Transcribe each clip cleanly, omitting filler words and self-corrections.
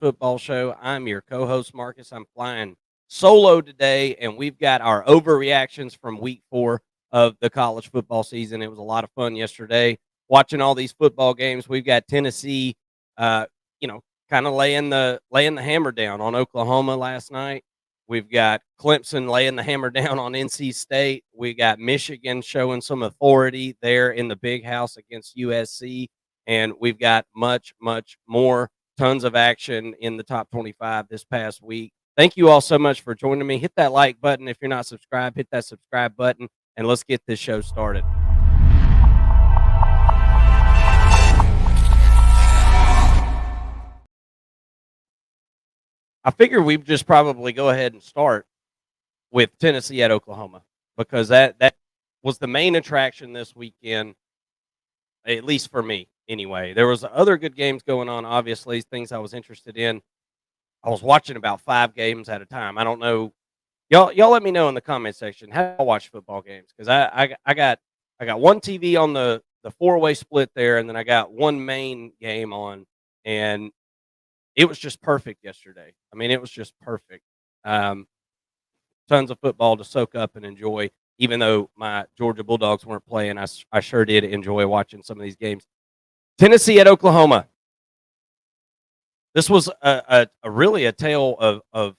Football Show. I'm your co-host Marcus. I'm flying solo today, and we've got our overreactions from Week 4 of the college football season. It was a lot of fun yesterday watching all these football games. We've got Tennessee, uh, kind of laying the hammer down on Oklahoma last night. We've got Clemson laying the hammer down on NC State. We got Michigan showing some authority there in the big house against USC, and we've got much, much more. Tons of action in the top 25 this past week. Thank you all so much for joining me. Hit that like button. If you're not subscribed, hit that subscribe button, and let's get this show started. I figure we just probably go ahead and start with Tennessee at Oklahoma because that was the main attraction this weekend, at least for me anyway. There was other good games going on, obviously, things I was interested in. I was watching about 5 games at a time. I don't know. Y'all let me know in the comment section how I watch football games because I got one TV on the 4-way split there, and then I got one main game on, and it was just perfect yesterday. I mean, it was just perfect. Um, Tons of football to soak up and enjoy. Even though my Georgia Bulldogs weren't playing, I sure did enjoy watching some of these games. Tennessee at Oklahoma. This was a really a tale of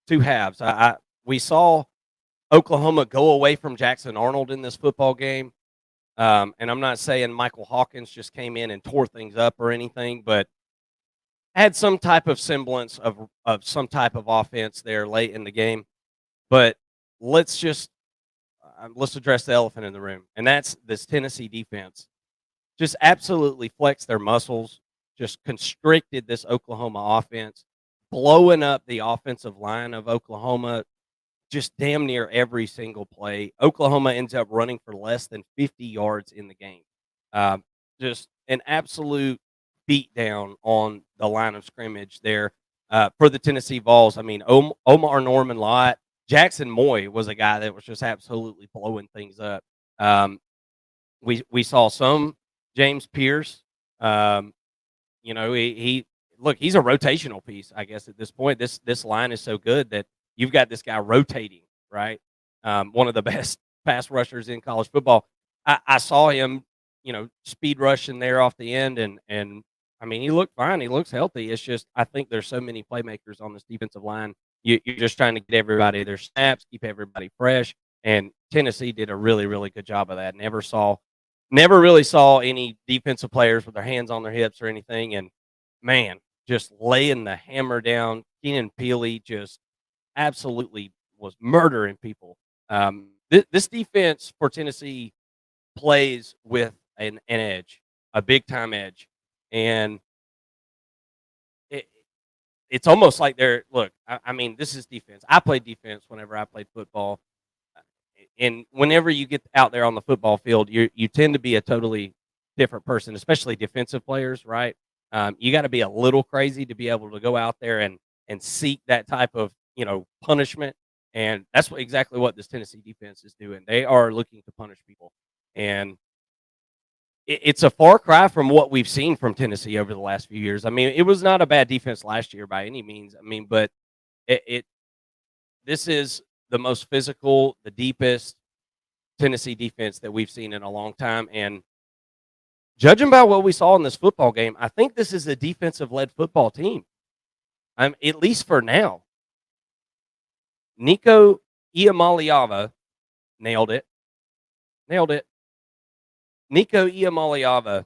two halves. We saw Oklahoma go away from Jackson Arnold in this football game, and I'm not saying Michael Hawkins just came in and tore things up or anything, but had some type of semblance of some type of offense there late in the game. But let's just let's address the elephant in the room, and that's this Tennessee defense. Just absolutely flexed their muscles, just constricted this Oklahoma offense, blowing up the offensive line of Oklahoma just damn near every single play. Oklahoma ends up running for less than 50 yards in the game. Just an absolute beatdown on the line of scrimmage there for the Tennessee Vols. I mean, Omar Norman Lott, Jackson Moy was a guy that was just absolutely blowing things up. We saw some James Pierce. He look, he's a rotational piece, I guess, at this point. This line is so good that you've got this guy rotating, right? One of the best pass rushers in college football. I saw him, speed rushing there off the end, and I mean, he looked fine. He looks healthy. It's just I think there's so many playmakers on this defensive line. You're just trying to get everybody their snaps, keep everybody fresh, and Tennessee did a really, really good job of that. Never really saw any defensive players with their hands on their hips or anything, and man, just laying the hammer down. Keenan Peely just absolutely was murdering people. This defense for Tennessee plays with an edge, a big time edge, and it's almost like they're look. I mean, this is defense. I played defense whenever I played football, and whenever you get out there on the football field, you tend to be a totally different person, especially defensive players, right? You got to be a little crazy to be able to go out there and seek that type of punishment, and that's exactly what this Tennessee defense is doing. They are looking to punish people, and it's a far cry from what we've seen from Tennessee over the last few years. I mean, it was not a bad defense last year by any means. I mean, but this is the most physical, the deepest Tennessee defense that we've seen in a long time, and judging by what we saw in this football game, I think this is a defensive-led football team. At least for now. Nico Iamaleava nailed it. Nico Iamaleava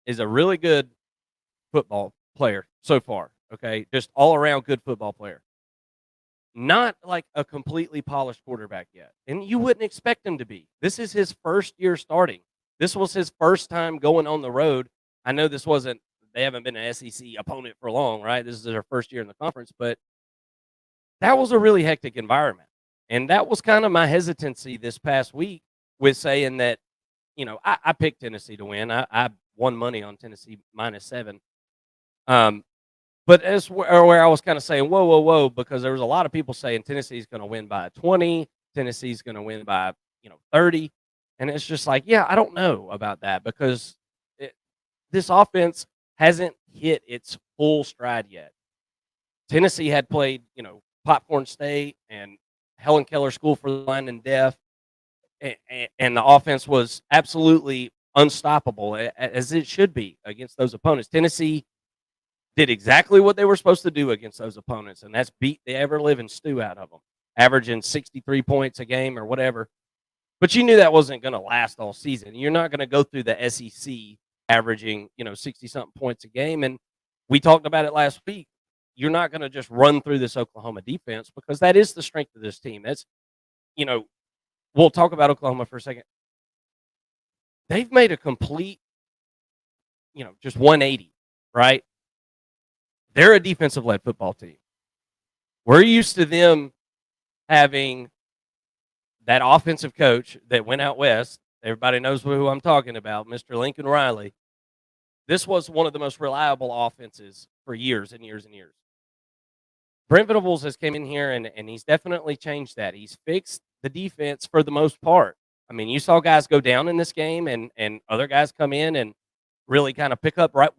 is a really good football player so far, okay? Just all-around good football player. Not like a completely polished quarterback yet, and you wouldn't expect him to be. This is his first year starting. This was his first time going on the road. I know they haven't been an SEC opponent for long, right? This is their first year in the conference, but that was a really hectic environment. And that was kind of my hesitancy this past week with saying that, I picked Tennessee to win. I won money on Tennessee -7. But as where I was kind of saying, whoa, because there was a lot of people saying Tennessee's going to win by 20, Tennessee's going to win by 30, and it's just like, yeah, I don't know about that because this offense hasn't hit its full stride yet. Tennessee had played, Popcorn State and Helen Keller School for the Blind and Deaf, and the offense was absolutely unstoppable, as it should be against those opponents. Tennessee did exactly what they were supposed to do against those opponents, and that's beat the ever-living stew out of them, averaging 63 points a game or whatever. But you knew that wasn't going to last all season. You're not going to go through the SEC averaging, 60-something points a game. And we talked about it last week. You're not going to just run through this Oklahoma defense because that is the strength of this team. That's, we'll talk about Oklahoma for a second. They've made a complete, just 180, right? They're a defensive-led football team. We're used to them having that offensive coach that went out west. Everybody knows who I'm talking about, Mr. Lincoln Riley. This was one of the most reliable offenses for years and years and years. Brent Venables has came in here, and he's definitely changed that. He's fixed the defense for the most part. I mean, you saw guys go down in this game, and other guys come in and really kind of pick up right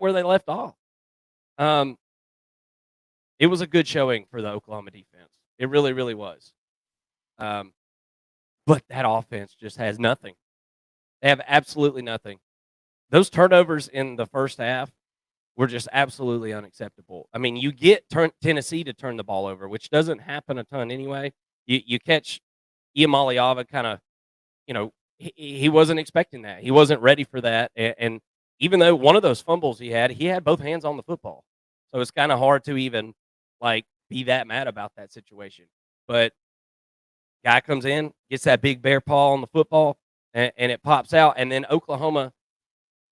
where they left off. It was a good showing for the Oklahoma defense. It really, really was. But that offense just has nothing. They have absolutely nothing. Those turnovers in the first half were just absolutely unacceptable. I mean, you get Tennessee to turn the ball over, which doesn't happen a ton anyway. You catch Iamaleava kind of, he wasn't expecting that. He wasn't ready for that. And even though one of those fumbles he had both hands on the football. So it's kind of hard to even, be that mad about that situation. But guy comes in, gets that big bear paw on the football, and it pops out. And then Oklahoma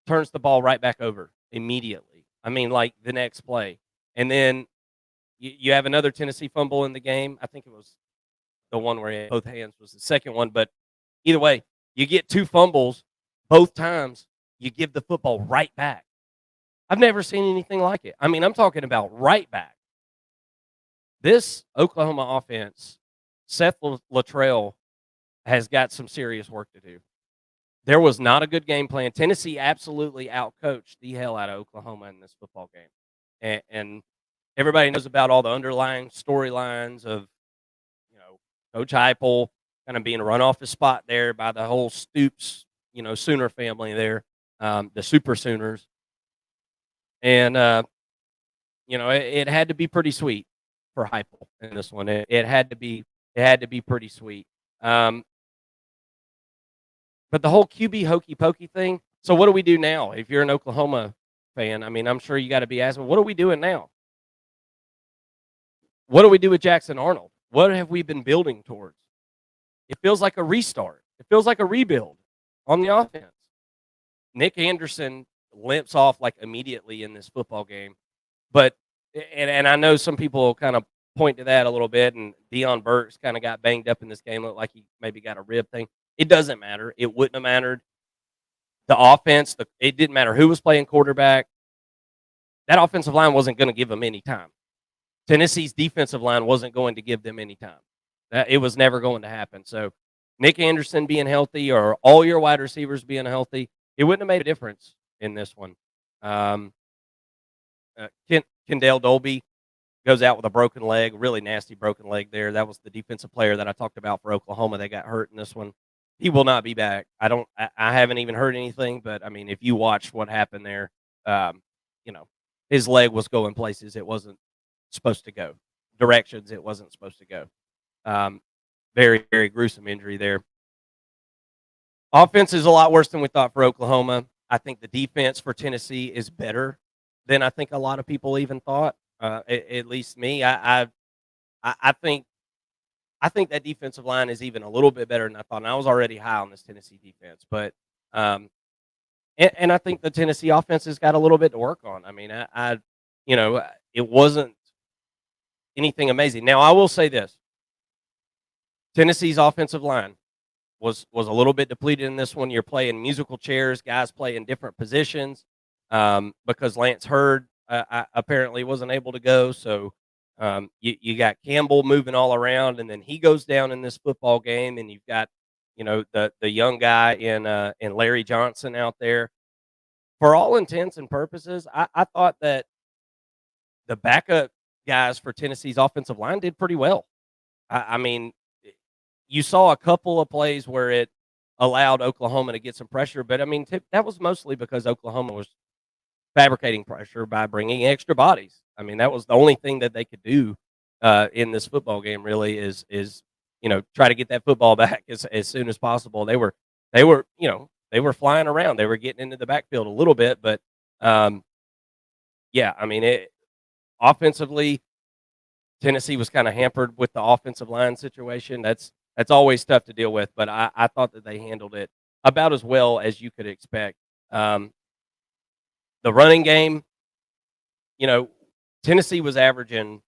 turns the ball right back over immediately. I mean, the next play. And then you have another Tennessee fumble in the game. I think it was the one where he had both hands was the second one. But either way, you get two fumbles both times. You give the football right back. I've never seen anything like it. I mean, I'm talking about right back. This Oklahoma offense, Seth Luttrell has got some serious work to do. There was not a good game plan. Tennessee absolutely outcoached the hell out of Oklahoma in this football game. And everybody knows about all the underlying storylines of, Coach Heupel kind of being run off his spot there by the whole Stoops, Sooner family there, the Super Sooners. And, it had to be pretty sweet for Heupel in this one. It had to be pretty sweet. But the whole QB hokey pokey thing. So what do we do now? If you're an Oklahoma fan, I mean, I'm sure you got to be asking, what are we doing now? What do we do with Jackson Arnold? What have we been building towards? It feels like a restart. It feels like a rebuild on the offense. Nick Anderson limps off immediately in this football game. But and I know some people kind of point to that a little bit, and Deion Burks kind of got banged up in this game, looked like he maybe got a rib thing. It doesn't matter. It wouldn't have mattered. The offense, it didn't matter who was playing quarterback. That offensive line wasn't going to give them any time. Tennessee's defensive line wasn't going to give them any time. It was never going to happen. So Nick Anderson being healthy or all your wide receivers being healthy, it wouldn't have made a difference in this one. Kendall Dolby goes out with a broken leg, really nasty broken leg there. That was the defensive player that I talked about for Oklahoma that got hurt in this one. He will not be back. I haven't even heard anything, but I mean, if you watch what happened there, his leg was going places it wasn't supposed to go, directions it wasn't supposed to go. Very, very gruesome injury there. Offense is a lot worse than we thought for Oklahoma. I think the defense for Tennessee is better than I think a lot of people even thought. At least me. I think that defensive line is even a little bit better than I thought. And I was already high on this Tennessee defense, but and I think the Tennessee offense has got a little bit to work on. I mean, it wasn't anything amazing. Now I will say this: Tennessee's offensive line was a little bit depleted in this one. You're playing musical chairs, guys play in different positions because Lance Hurd apparently wasn't able to go. So you got Campbell moving all around, and then he goes down in this football game, and you've got the young guy in Larry Johnson out there. for all intents and purposes, I thought that the backup guys for Tennessee's offensive line did pretty well. I mean, you saw a couple of plays where it allowed Oklahoma to get some pressure, but I mean, that was mostly because Oklahoma was fabricating pressure by bringing extra bodies. I mean, that was the only thing that they could do in this football game. Really, is try to get that football back as soon as possible. They were flying around. They were getting into the backfield a little bit, but um, yeah, I mean, offensively, Tennessee was kind of hampered with the offensive line situation. That's always tough to deal with, but I thought that they handled it about as well as you could expect. Um, the running game, you know, Tennessee was averaging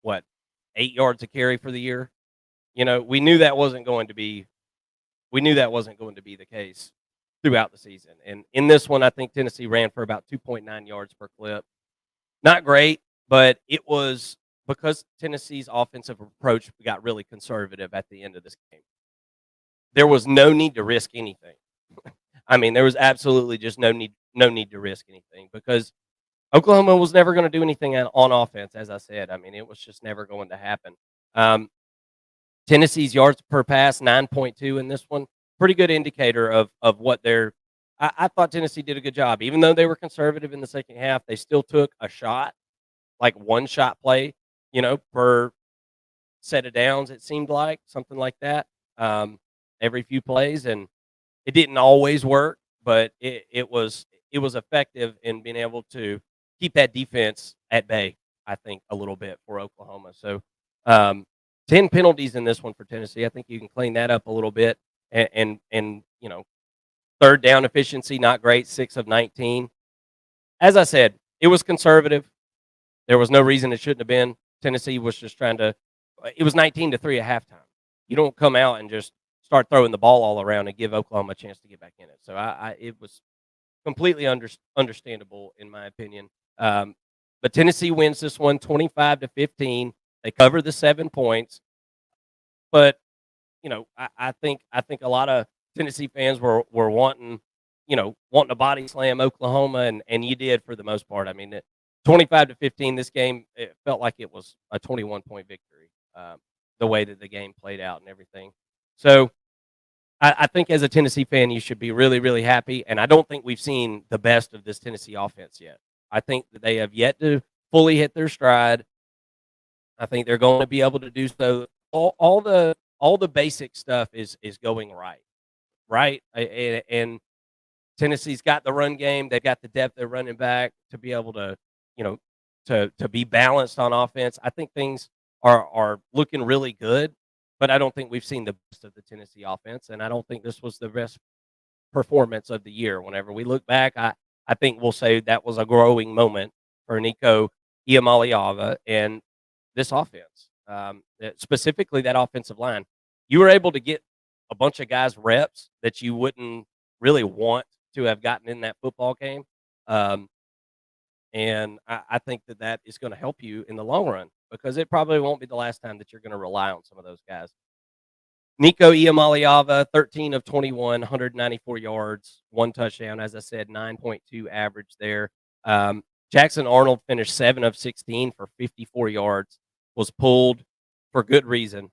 what 8 yards a carry for the year. We knew that wasn't going to be the case throughout the season. And in this one, I think Tennessee ran for about 2.9 yards per clip. Not great, but it was because Tennessee's offensive approach got really conservative at the end of this game. There was no need to risk anything. I mean, there was absolutely just no need to risk anything because Oklahoma was never going to do anything on offense, as I said. I mean, it was just never going to happen. Tennessee's yards per pass, 9.2 in this one. Pretty good indicator of what they're I thought Tennessee did a good job. Even though they were conservative in the second half, they still took a shot, like one shot play, per set of downs, it seemed like, something like that, every few plays. And it didn't always work, but it was effective in being able to keep that defense at bay, I think, a little bit for Oklahoma. So, 10 penalties in this one for Tennessee. I think you can clean that up a little bit. And third down efficiency, not great, 6 of 19. As I said, it was conservative. There was no reason it shouldn't have been. Tennessee was just trying to it was 19-3 at halftime. You don't come out and just start throwing the ball all around and give Oklahoma a chance to get back in it. So it was completely understandable in my opinion. But Tennessee wins this one 25-15. They cover the 7 points. But I think a lot of Tennessee fans were wanting to body slam Oklahoma, and you did for the most part. I mean, 25-15. This game, it felt like it was a 21-point victory. The way that the game played out and everything. So I think as a Tennessee fan, you should be really, really happy. And I don't think we've seen the best of this Tennessee offense yet. I think that they have yet to fully hit their stride. I think they're going to be able to do so. All the basic stuff is going right? And Tennessee's got the run game. They've got the depth of running back to be able to, to be balanced on offense. I think things are looking really good, but I don't think we've seen the best of the Tennessee offense, and I don't think this was the best performance of the year. Whenever we look back, I think we'll say that was a growing moment for Nico Iamaleava and this offense, specifically that offensive line. You were able to get a bunch of guys reps that you wouldn't really want to have gotten in that football game. And I think that is going to help you in the long run because it probably won't be the last time that you're going to rely on some of those guys. Nico Iamaleava, 13 of 21, 194 yards, 1 touchdown. As I said, 9.2 average there. Jackson Arnold finished 7 of 16 for 54 yards, was pulled for good reason.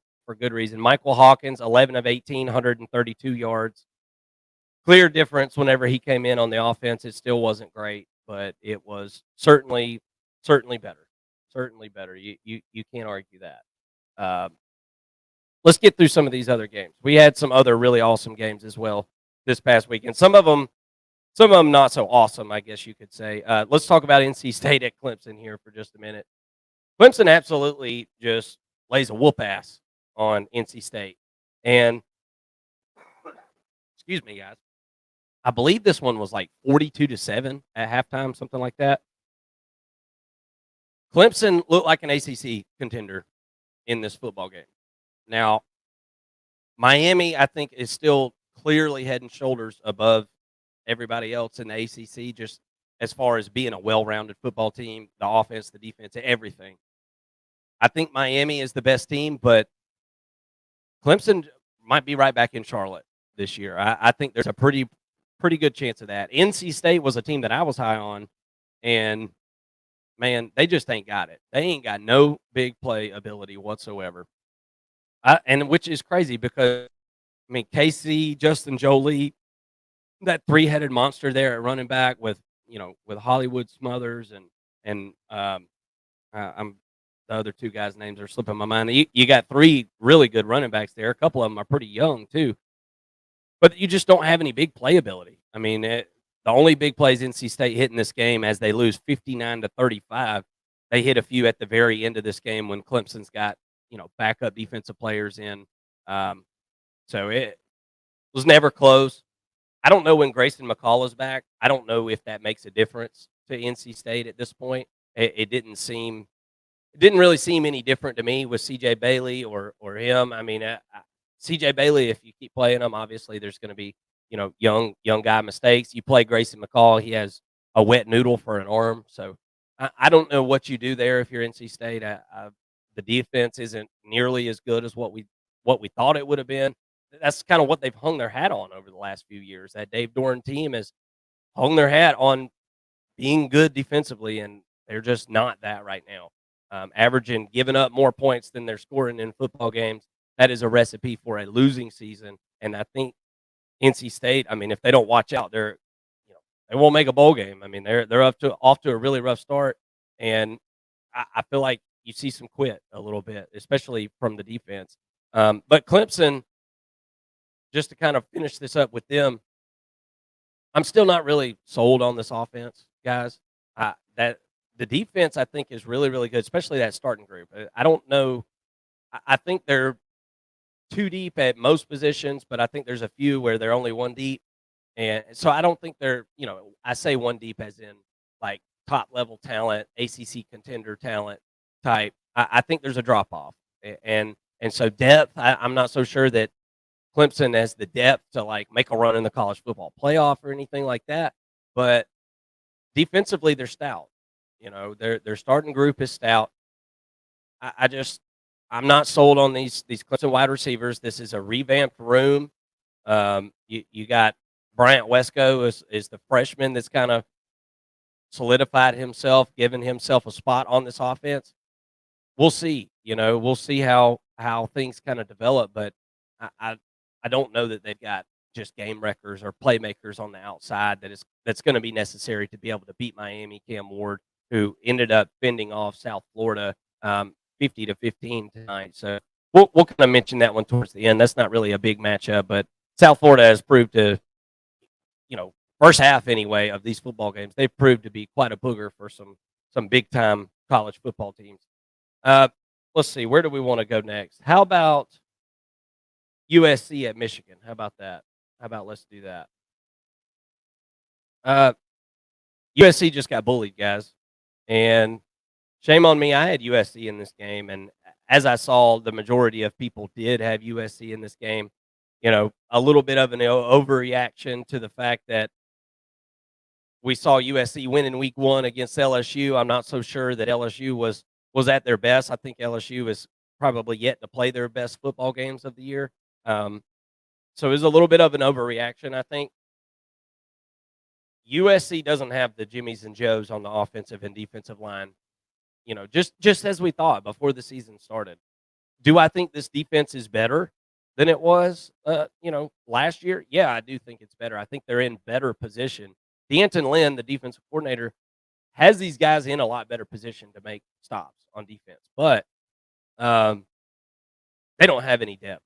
Michael Hawkins, 11 of 18, 132 yards. Clear difference whenever he came in on the offense. It still wasn't great, but it was certainly better. Certainly better. You can't argue that. Let's get through some of these other games. We had some other really awesome games as well this past weekend. Some of them not so awesome, I guess you could say. Let's talk about NC State at Clemson here for just a minute. Clemson absolutely just lays a whoop ass on NC State. And, excuse me, guys, I believe this one was like 42-7 at halftime, something like that. Clemson looked like an ACC contender in this football game. Now, Miami, I think, is still clearly head and shoulders above everybody else in the ACC, just as far as being a well-rounded football team, the offense, the defense, everything. I think Miami is the best team, but Clemson might be right back in Charlotte this year. I think there's a pretty pretty good chance of that. NC State was a team that I was high on, and man, they just ain't got it. They ain't got no big play ability whatsoever. And which is crazy because I mean Casey, Justin Jolie, that three-headed monster there at running back with with Hollywood Smothers and I'm the other two guys' names are slipping my mind. You got three really good running backs there. A couple of them are pretty young too, but you just don't have any big playability. I mean, the only big plays NC State hit in this game as they lose 59-35. They hit a few at the very end of this game when Clemson's got backup defensive players in. Um, so it was never close. I don't know when Grayson McCall is back. I don't know if that makes a difference to NC State at this point. It didn't seem it didn't really seem any different to me with CJ Bailey or him. I mean, CJ Bailey, if you keep playing him, obviously there's going to be young guy mistakes. You play Grayson McCall, he has a wet noodle for an arm, so I don't know what you do there if you're NC State. The defense isn't nearly as good as what we thought it would have been. That's kind of what they've hung their hat on over the last few years. That Dave Doran team has hung their hat on being good defensively, and they're just not that right now. Averaging, giving up more points than they're scoring in football games. That is a recipe for a losing season. And I think NC State, I mean, if they don't watch out, they won't make a bowl game. I mean, they're off to a really rough start, and I feel like you see some quit a little bit, especially from the defense. But Clemson, just to kind of finish this up with them, I'm still not really sold on this offense, guys. That the defense, I think, is really, really good, especially that starting group. I don't know. I think they're too deep at most positions, but I think there's a few where they're only one deep. And so I don't think they're, I say one deep as in like top level talent, ACC contender talent type. I think there's a drop off. And so depth, I'm not so sure that Clemson has the depth to like make a run in the college football playoff or anything like that. But defensively, they're stout. Their starting group is stout. I'm not sold on these Clemson wide receivers. This is a revamped room. You got Bryant Wesco is the freshman that's kind of solidified himself, given himself a spot on this offense. We'll see. We'll see how things kind of develop. But I don't know that they've got just game wreckers or playmakers on the outside that's going to be necessary to be able to beat Miami. Cam Ward, who ended up fending off South Florida 50-15 tonight. So we'll kind of mention that one towards the end. That's not really a big matchup, but South Florida has proved to, first half anyway of these football games, they've proved to be quite a booger for some big time college football teams. Let's see, where do we want to go next? How about USC at Michigan? How about that? Let's do that? USC just got bullied, guys, and shame on me. I had USC in this game, and as I saw, the majority of people did have USC in this game. A little bit of an overreaction to the fact that we saw USC win in week 1 against LSU. I'm not so sure that LSU was at their best. I think LSU is probably yet to play their best football games of the year. So it was a little bit of an overreaction, I think. USC doesn't have the Jimmies and Joes on the offensive and defensive line, just as we thought before the season started. Do I think this defense is better than it was, last year? Yeah, I do think it's better. I think they're in better position. D'Anton Lynn, the defensive coordinator, has these guys in a lot better position to make stops on defense, but they don't have any depth.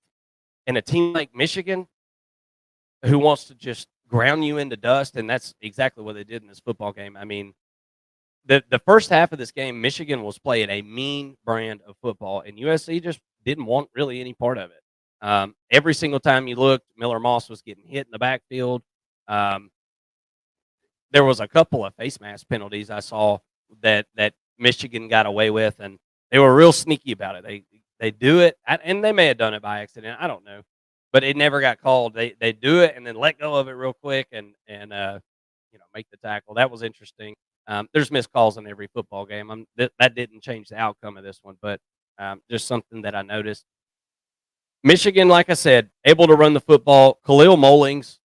And a team like Michigan, who wants to just ground you into dust, and that's exactly what they did in this football game. I mean, the first half of this game, Michigan was playing a mean brand of football, and USC just didn't want really any part of it. Every single time you looked, Miller Moss was getting hit in the backfield. There was a couple of face mask penalties I saw that Michigan got away with, and they were real sneaky about it. They do it, and they may have done it by accident. I don't know, but it never got called. They do it and then let go of it real quick and make the tackle. That was interesting. There's missed calls in every football game. That didn't change the outcome of this one, but just something that I noticed. Michigan, like I said, able to run the football. Khalil Mollings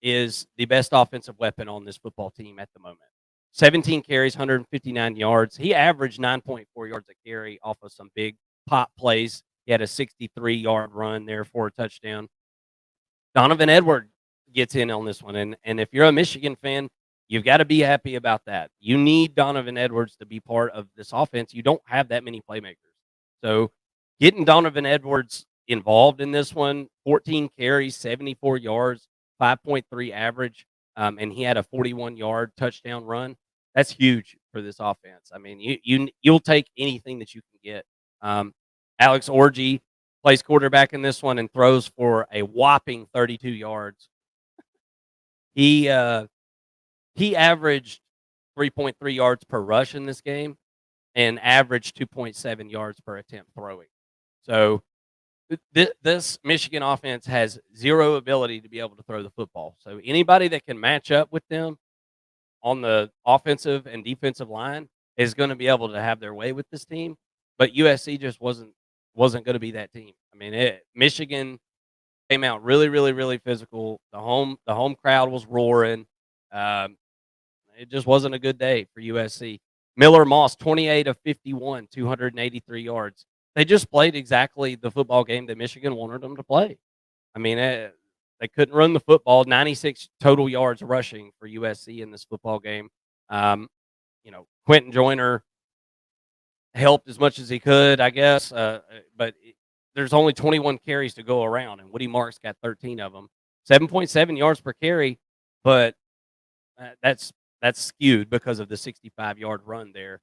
is the best offensive weapon on this football team at the moment. 17 carries, 159 yards. He averaged 9.4 yards a carry off of some big pop plays. He had a 63-yard run there for a touchdown. Donovan Edwards gets in on this one, and if you're a Michigan fan, you've got to be happy about that. You need Donovan Edwards to be part of this offense. You don't have that many playmakers. So getting Donovan Edwards involved in this one, 14 carries, 74 yards, 5.3 average, and he had a 41-yard touchdown run. That's huge for this offense. I mean, you'll take anything that you can get. Alex Orji plays quarterback in this one and throws for a whopping 32 yards. He averaged 3.3 yards per rush in this game and averaged 2.7 yards per attempt throwing. So this Michigan offense has zero ability to be able to throw the football. So anybody that can match up with them on the offensive and defensive line is going to be able to have their way with this team. But USC just wasn't going to be that team. I mean, Michigan came out really, really, really physical. The home crowd was roaring. It just wasn't a good day for USC. Miller Moss, 28 of 51, 283 yards. They just played exactly the football game that Michigan wanted them to play. I mean, they couldn't run the football. 96 total yards rushing for USC in this football game. Quentin Joyner helped as much as he could, I guess. But there's only 21 carries to go around, and Woody Marks got 13 of them. 7.7 yards per carry, but that's skewed because of the 65-yard run there.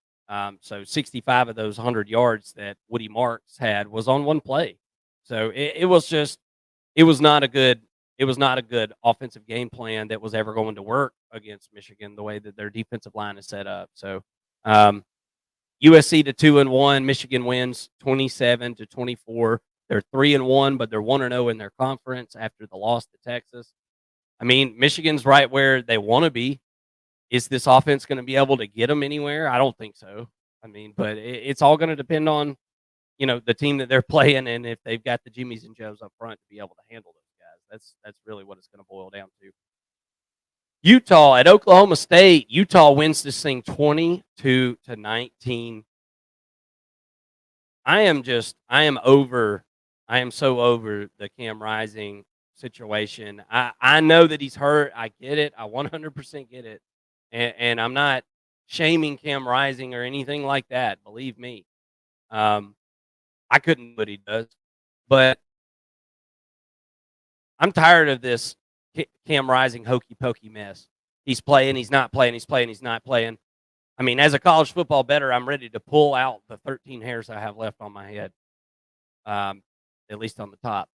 So 65 of those 100 yards that Woody Marks had was on one play. So it was not a good offensive game plan that was ever going to work against Michigan the way that their defensive line is set up. So USC to 2-1, Michigan wins 27-24. They're 3-1, but they're 1-0 in their conference after the loss to Texas. I mean, Michigan's right where they want to be. Is this offense going to be able to get them anywhere? I don't think so. I mean, but it's all going to depend on, the team that they're playing and if they've got the Jimmies and Joes up front to be able to handle those guys. That's really what it's going to boil down to. Utah at Oklahoma State. Utah wins this thing 22-19. I am so over the Cam Rising situation. I know that he's hurt. I get it. I 100% get it. And I'm not shaming Cam Rising or anything like that. Believe me. I couldn't do what he does. But I'm tired of this Cam Rising hokey pokey mess. He's playing, he's not playing, he's playing, he's not playing. I mean, as a college football bettor, I'm ready to pull out the 13 hairs I have left on my head, at least on the top.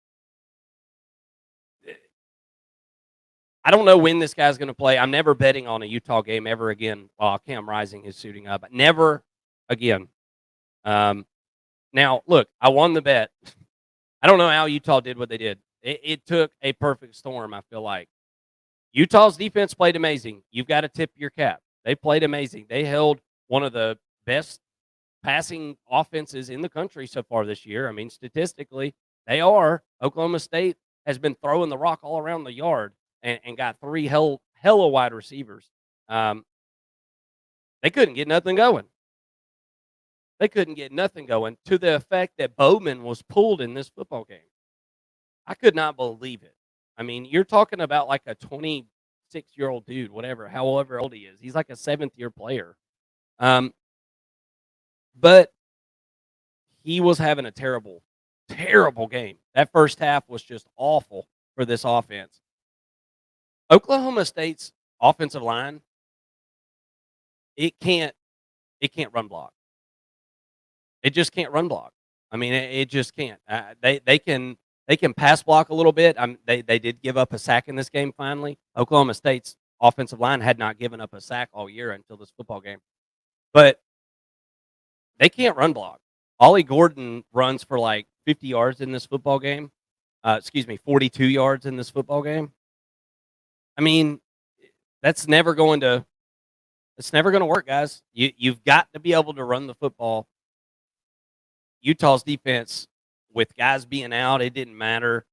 I don't know when this guy's going to play. I'm never betting on a Utah game ever again while Cam Rising is suiting up. Never again. Now, look, I won the bet. I don't know how Utah did what they did. It took a perfect storm, I feel like. Utah's defense played amazing. You've got to tip your cap. They played amazing. They held one of the best passing offenses in the country so far this year. I mean, statistically, they are. Oklahoma State has been throwing the rock all around the yard and got three hella wide receivers. They couldn't get nothing going. They couldn't get nothing going to the effect that Bowman was pulled in this football game. I could not believe it. I mean, you're talking about like a 26-year-old dude, however old he is. He's like a seventh-year player. But he was having a terrible, terrible game. That first half was just awful for this offense. Oklahoma State's offensive line, it can't run block. It just can't run block. I mean, it just can't. They can pass block a little bit. They did give up a sack in this game finally. Oklahoma State's offensive line had not given up a sack all year until this football game. But they can't run block. Ollie Gordon runs for like 50 yards in this football game. 42 yards in this football game. I mean, that's never going to work, guys. You've got to be able to run the football. Utah's defense, with guys being out, it didn't matter.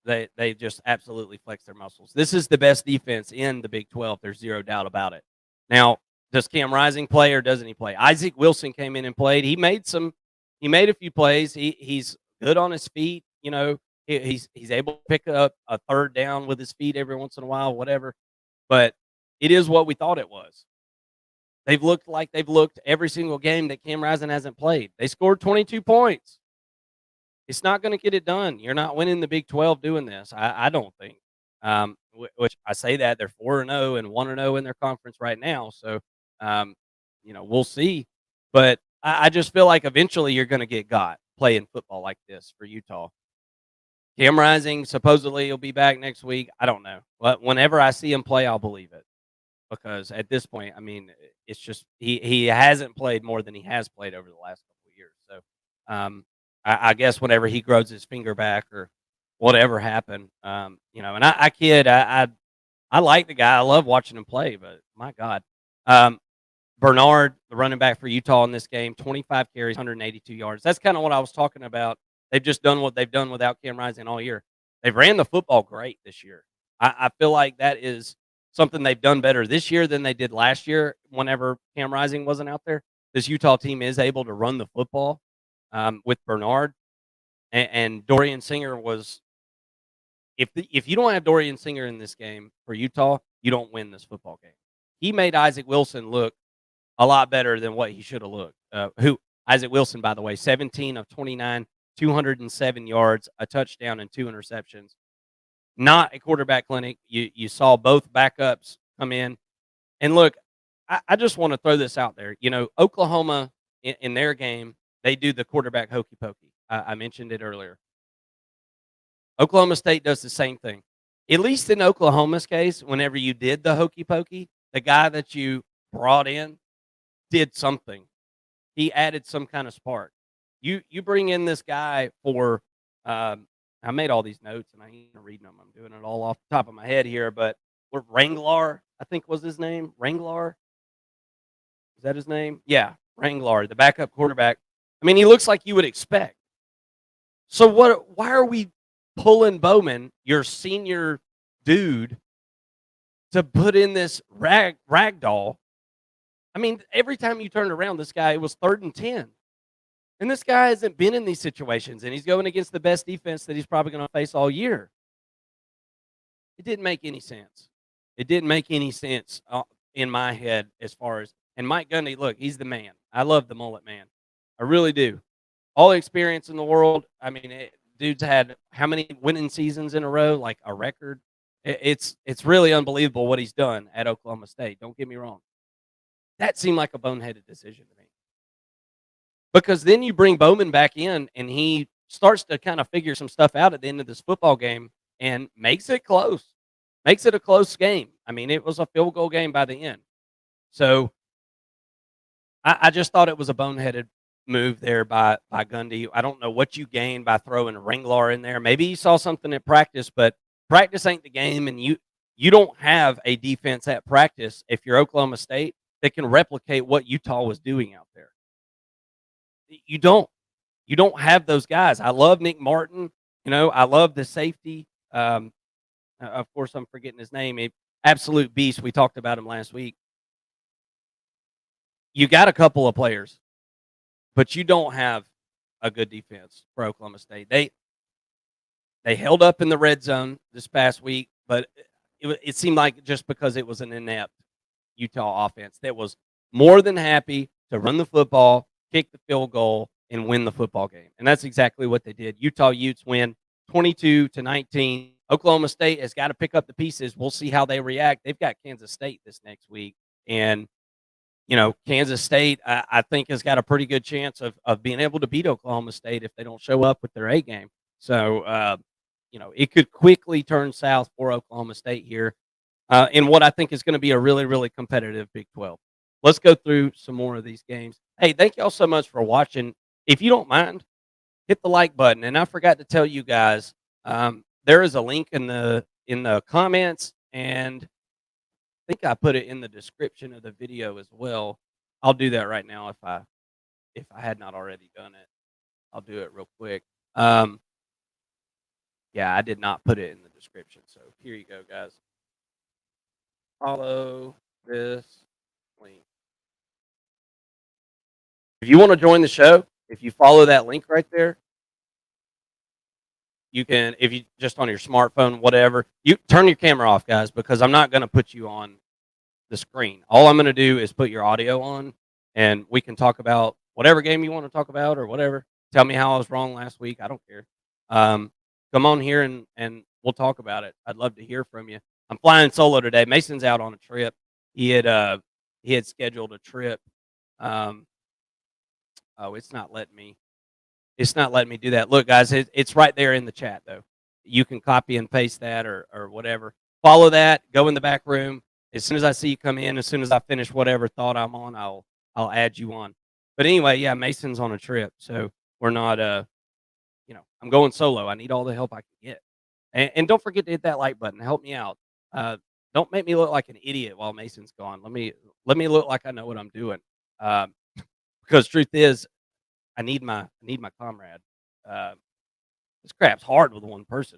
They just absolutely flex their muscles. This is the best defense in the Big 12. There's zero doubt about it. Now, does Cam Rising play or doesn't he play? Isaac Wilson came in and played. He made a few plays. He's good on his feet. He's able to pick up a third down with his feet every once in a while, whatever. But it is what we thought it was. They've looked like they've looked every single game that Cam Rising hasn't played. They scored 22 points. It's not going to get it done. You're not winning the Big 12 doing this. I don't think. Which I say that they're 4-0 and 1-0 in their conference right now. So, we'll see. But I just feel like eventually you're going to get got playing football like this for Utah. Cam Rising supposedly he'll be back next week. I don't know. But whenever I see him play, I'll believe it. Because at this point, I mean, it's just he hasn't played more than he has played over the last couple of years. So, I guess whenever he grows his finger back or whatever happened, and I like the guy. I love watching him play, but my God, Bernard, the running back for Utah in this game, 25 carries, 182 yards. That's kind of what I was talking about. They've just done what they've done without Cam Rising all year. They've ran the football great this year. I feel like that is something they've done better this year than they did last year whenever Cam Rising wasn't out there. This Utah team is able to run the football with Bernard. And Dorian Singer was if you don't have Dorian Singer in this game for Utah, you don't win this football game. He made Isaac Wilson look a lot better than what he should have looked. Isaac Wilson, by the way, 17 of 29, 207 yards, a touchdown, and 2 interceptions. Not a quarterback clinic. You saw both backups come in. And look, I just want to throw this out there. Oklahoma, in their game, they do the quarterback hokey pokey. I mentioned it earlier. Oklahoma State does the same thing. At least in Oklahoma's case, whenever you did the hokey pokey, the guy that you brought in did something. He added some kind of spark. You bring in this guy for I made all these notes and I ain't reading them. I'm doing it all off the top of my head here, but Wrangler, I think was his name. Wrangler? Is that his name? Yeah, Wrangler, the backup quarterback. I mean, he looks like you would expect. So why are we pulling Bowman, your senior dude, to put in this ragdoll? I mean, every time you turned around, this guy, it was 3rd and 10. And this guy hasn't been in these situations, and he's going against the best defense that he's probably going to face all year. It didn't make any sense. It didn't make any sense in my head as far as – and Mike Gundy, look, he's the man. I love the mullet man. I really do. All the experience in the world. I mean, dude's had how many winning seasons in a row, like a record? It's really unbelievable what he's done at Oklahoma State. Don't get me wrong. That seemed like a boneheaded decision to me. Because then you bring Bowman back in, and he starts to kind of figure some stuff out at the end of this football game and makes it close. Makes it a close game. I mean, it was a field goal game by the end. So I just thought it was a boneheaded move there by Gundy. I don't know what you gain by throwing Wrangler in there. Maybe you saw something at practice, but practice ain't the game, and you don't have a defense at practice if you're Oklahoma State that can replicate what Utah was doing out there. You don't have those guys. I love Nick Martin. I love the safety. Of course, I'm forgetting his name. Absolute beast. We talked about him last week. You got a couple of players, but you don't have a good defense for Oklahoma State. They held up in the red zone this past week, but it seemed like just because it was an inept Utah offense that was more than happy to run the football, kick the field goal, and win the football game. And that's exactly what they did. Utah Utes win 22-19. Oklahoma State has got to pick up the pieces. We'll see how they react. They've got Kansas State this next week. And, Kansas State, I think, has got a pretty good chance of being able to beat Oklahoma State if they don't show up with their A game. So, it could quickly turn south for Oklahoma State here in what I think is going to be a really, really competitive Big 12. Let's go through some more of these games. Hey, thank y'all so much for watching. If you don't mind, hit the like button. And I forgot to tell you guys, there is a link in the comments, and I think I put it in the description of the video as well. I'll do that right now if I had not already done it. I'll do it real quick. Yeah, I did not put it in the description. So here you go, guys. Follow this link. If you want to join the show, if you follow that link right there, you can, if you just on your smartphone, whatever, you turn your camera off, guys, because I'm not going to put you on the screen. All I'm going to do is put your audio on, and we can talk about whatever game you want to talk about or whatever. Tell me how I was wrong last week. I don't care. Come on here and we'll talk about it. I'd love to hear from you. I'm flying solo today. Mason's out on a trip. He had scheduled a trip. Um, oh, it's not letting me. It's not letting me do that. Look, guys, it's right there in the chat though. You can copy and paste that or whatever. Follow that. Go in the back room. As soon as I see you come in, as soon as I finish whatever thought I'm on, I'll add you on. But anyway, yeah, Mason's on a trip, so we're not I'm going solo. I need all the help I can get. And don't forget to hit that like button. Help me out. Uh, don't make me look like an idiot while Mason's gone. Let me look like I know what I'm doing. Um, because truth is, I need my comrade. Uh, this crap's hard with one person.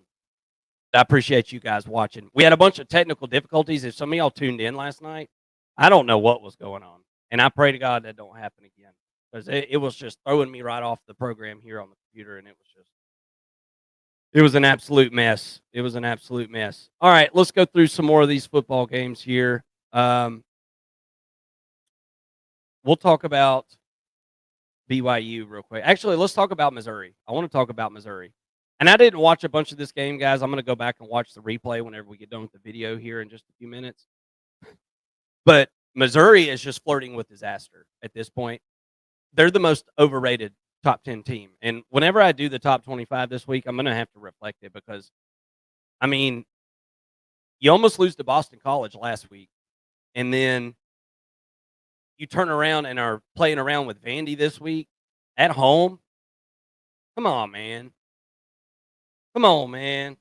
I appreciate you guys watching. We had a bunch of technical difficulties. If some of y'all tuned in last night, I don't know what was going on, and I pray to God that don't happen again because it was just throwing me right off the program here on the computer, and it was an absolute mess. It was an absolute mess. All right, let's go through some more of these football games here. We'll talk about BYU real quick. Actually, let's talk about Missouri. I want to talk about Missouri. And I didn't watch a bunch of this game, guys. I'm going to go back and watch the replay whenever we get done with the video here in just a few minutes. But Missouri is just flirting with disaster at this point. They're the most overrated top 10 team. And whenever I do the top 25 this week, I'm going to have to reflect it because, I mean, you almost lose to Boston College last week. And then you turn around and are playing around with Vandy this week at home. Come on, man. Come on, man.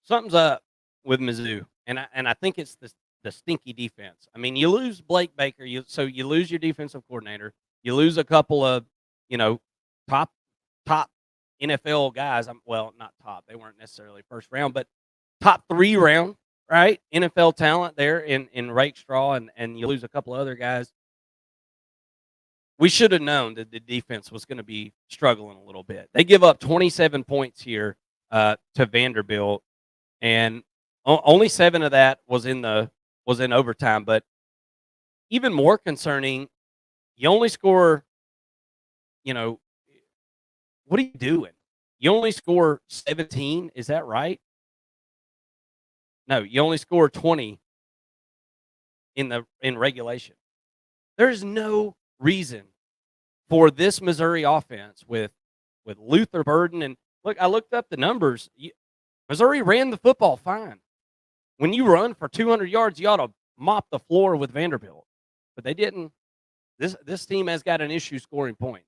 Something's up with Mizzou, and I think it's the stinky defense. I mean, you lose Blake Baker, so you lose your defensive coordinator. You lose a couple of, you know, top NFL guys. Well, not top. They weren't necessarily first round, but top 3 round, right? NFL talent there in Rakestraw, and you lose a couple of other guys. We should have known that the defense was going to be struggling a little bit. They give up 27 points here to Vanderbilt, and only 7 of that was in overtime. But even more concerning, you only score. You know, what are you doing? You only score 17. Is that right? No, you only score 20 in regulation. There's no reason for this Missouri offense with Luther Burden. And look, I looked up the numbers. Missouri ran the football fine. When you run for 200 yards, you ought to mop the floor with Vanderbilt, but they didn't. This team has got an issue scoring points.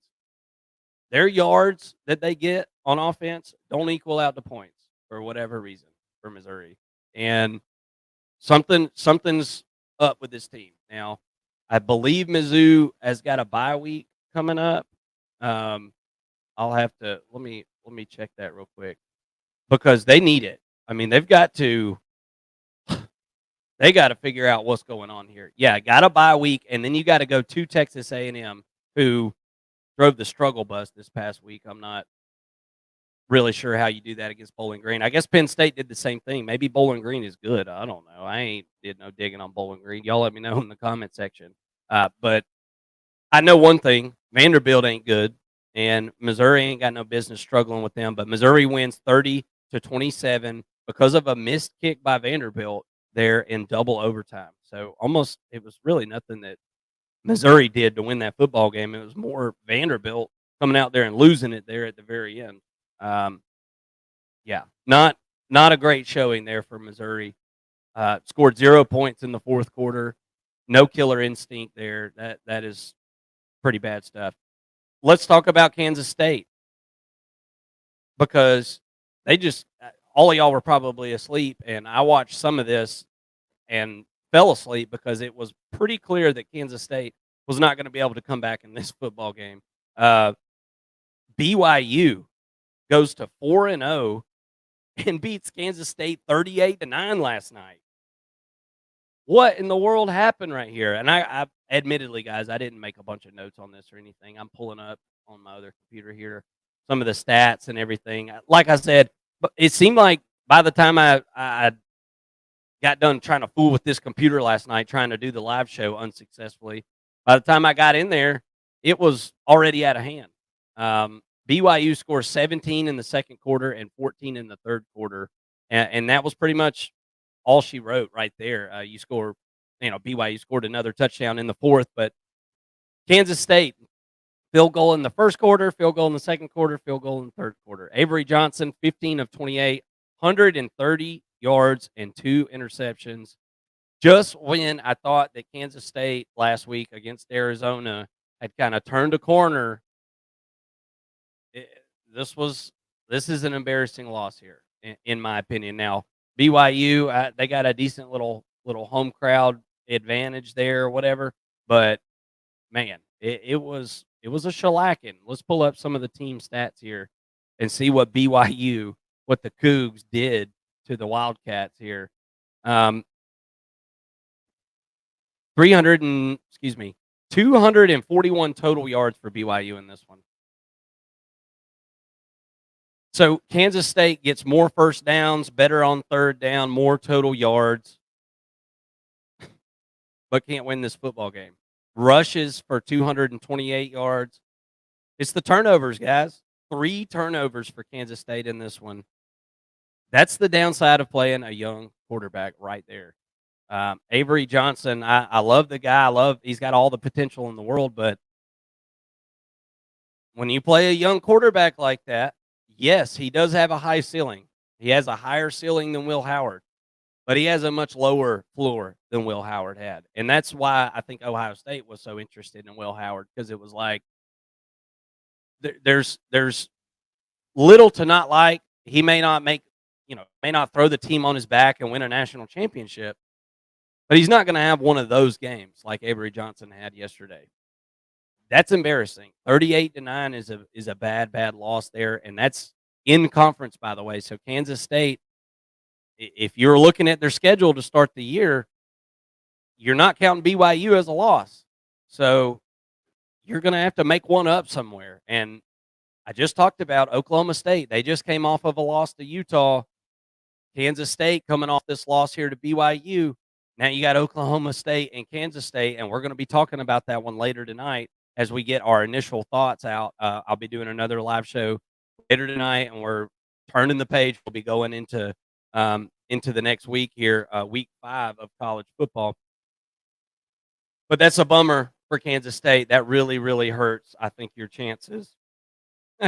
Their yards that they get on offense don't equal out the points for whatever reason for Missouri, and something's up with this team now. I believe Mizzou has got a bye week coming up. I'll have to let me check that real quick because they need it. I mean, they've got to figure out what's going on here. Yeah, got a bye week, and then you got to go to Texas A&M, who drove the struggle bus this past week. I'm not really sure how you do that against Bowling Green. I guess Penn State did the same thing. Maybe Bowling Green is good. I don't know. I ain't did no digging on Bowling Green. Y'all let me know in the comment section. But I know one thing: Vanderbilt ain't good, and Missouri ain't got no business struggling with them. But Missouri wins 30-27 because of a missed kick by Vanderbilt there in double overtime. So almost it was really nothing that Missouri did to win that football game. It was more Vanderbilt coming out there and losing it there at the very end. Yeah, not a great showing there for Missouri. Scored 0 points in the fourth quarter. No killer instinct there. That is pretty bad stuff. Let's talk about Kansas State because they just all of y'all were probably asleep, and I watched some of this and fell asleep because it was pretty clear that Kansas State was not going to be able to come back in this football game. BYU goes to 4-0 and beats Kansas State 38-9 last night. What in the world happened right here? And I admittedly, guys, I didn't make a bunch of notes on this or anything. I'm pulling up on my other computer here some of the stats and everything. Like I said, but it seemed like by the time I got done trying to fool with this computer last night, trying to do the live show unsuccessfully, by the time I got in there, it was already out of hand. BYU scores 17 in the second quarter and 14 in the third quarter, and that was pretty much all she wrote right there. BYU scored another touchdown in the fourth, but Kansas State field goal in the first quarter, field goal in the second quarter, field goal in the third quarter. Avery Johnson, 15 of 28, 130 yards and 2 interceptions. Just when I thought that Kansas State last week against Arizona had kind of turned a corner, it, this is an embarrassing loss here, in my opinion. Now BYU, they got a decent little home crowd advantage there, or whatever. But man, it was a shellacking. Let's pull up some of the team stats here and see what the Cougs did to the Wildcats here. 241 total yards for BYU in this one. So Kansas State gets more first downs, better on third down, more total yards, but can't win this football game. Rushes for 228 yards. It's the turnovers, guys. 3 turnovers for Kansas State in this one. That's the downside of playing a young quarterback right there. Avery Johnson, I love the guy. He's got all the potential in the world, but when you play a young quarterback like that, yes, he does have a high ceiling. He has a higher ceiling than Will Howard, but he has a much lower floor than Will Howard had. And that's why I think Ohio State was so interested in Will Howard, because it was like there's little to not like. He may not may not throw the team on his back and win a national championship, but he's not going to have one of those games like Avery Johnson had yesterday. That's embarrassing. 38-9 is a bad loss there, and that's in conference, by the way. So Kansas State, if you're looking at their schedule to start the year, you're not counting BYU as a loss. So you're going to have to make one up somewhere. And I just talked about Oklahoma State. They just came off of a loss to Utah. Kansas State coming off this loss here to BYU. Now you got Oklahoma State and Kansas State, and we're going to be talking about that one later tonight as we get our initial thoughts out. I'll be doing another live show later tonight, and we're turning the page. We'll be going into the next week here, week 5 of college football. But that's a bummer for Kansas State. That really, really hurts, I think, your chances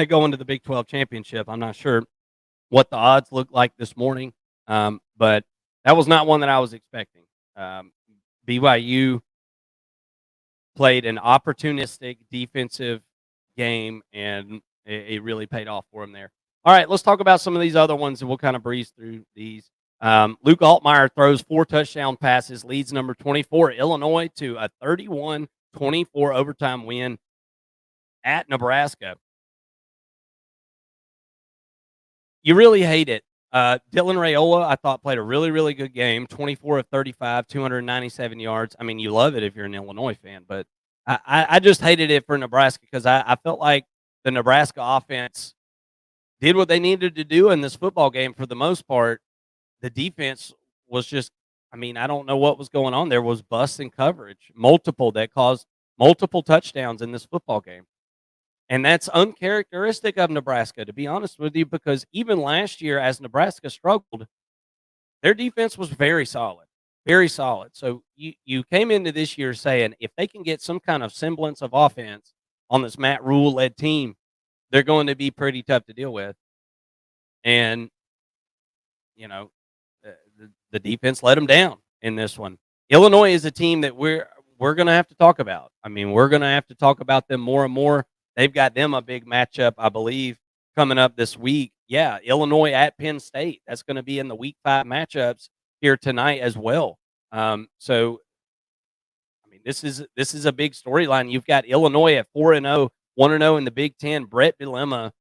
going to the Big 12 championship. I'm not sure what the odds look like this morning, but that was not one that I was expecting. BYU played an opportunistic defensive game, and it really paid off for them there. All right, let's talk about some of these other ones, and we'll kind of breeze through these. Luke Altmaier throws 4 touchdown passes, leads number 24, Illinois, to a 31-24 overtime win at Nebraska. You really hate it. Dylan Raiola, I thought, played a really, really good game. 24 of 35, 297 yards. I mean, you love it if you're an Illinois fan, but I just hated it for Nebraska because I felt like the Nebraska offense did what they needed to do in this football game for the most part. The defense was just, I don't know what was going on. There was busts in coverage, multiple, that caused multiple touchdowns in this football game. And that's uncharacteristic of Nebraska, to be honest with you, because even last year, as Nebraska struggled, their defense was very solid, very solid. So you came into this year saying if they can get some kind of semblance of offense on this Matt Rule-led team, they're going to be pretty tough to deal with. And, the defense let them down in this one. Illinois is a team that we're going to have to talk about. We're going to have to talk about them more and more. They've got them a big matchup, I believe, coming up this week. Yeah, Illinois at Penn State. That's going to be in the Week 5 matchups here tonight as well. This is a big storyline. You've got Illinois at 4-0, 1-0 in the Big Ten. Brett Bielema,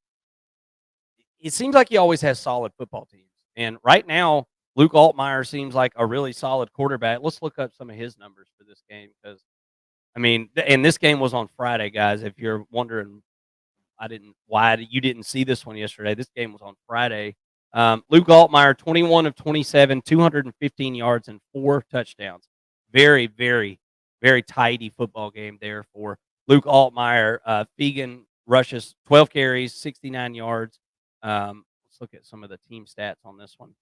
it seems like he always has solid football teams. And right now, Luke Altmaier seems like a really solid quarterback. Let's look up some of his numbers for this game because I mean, and this game was on Friday, guys. If you're wondering, why you didn't see this one yesterday. This game was on Friday. Luke Altmaier, 21 of 27, 215 yards and 4 touchdowns. Very, very, very tidy football game there for Luke Altmaier. Fegan rushes 12 carries, 69 yards. Let's look at some of the team stats on this one.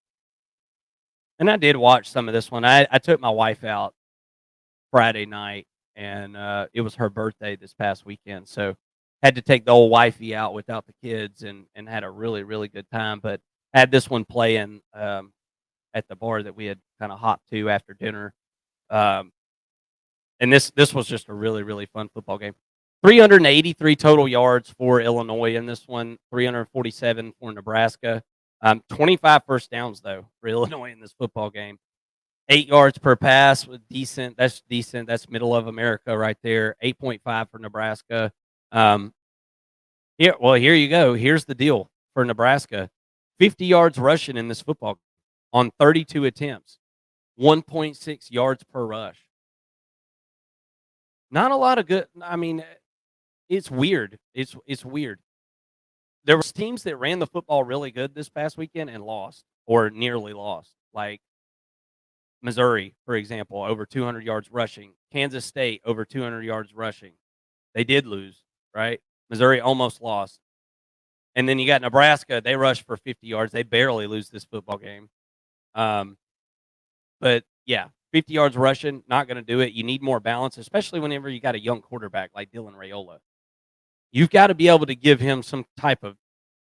And I did watch some of this one. I took my wife out Friday night, and it was her birthday this past weekend, so had to take the old wifey out without the kids, and had a really, really good time. But had this one playing at the bar that we had kind of hopped to after dinner, um, and this was just a really, really fun football game. 383 total yards for Illinois in this one, 347 for Nebraska. 25 first downs though for Illinois in this football game. 8 yards per pass with decent. That's decent. That's middle of America right there. 8.5 for Nebraska. Um, here you go. Here's the deal for Nebraska: 50 yards rushing in this football on 32 attempts, 1.6 yards per rush. Not a lot of good. I mean, it's weird. It's weird. There was teams that ran the football really good this past weekend and lost or nearly lost, like Missouri, for example, over 200 yards rushing. Kansas State, over 200 yards rushing. They did lose, right? Missouri almost lost. And then you got Nebraska. They rushed for 50 yards. They barely lose this football game. But, yeah, 50 yards rushing, not going to do it. You need more balance, especially whenever you got a young quarterback like Dylan Raiola. You've got to be able to give him some type of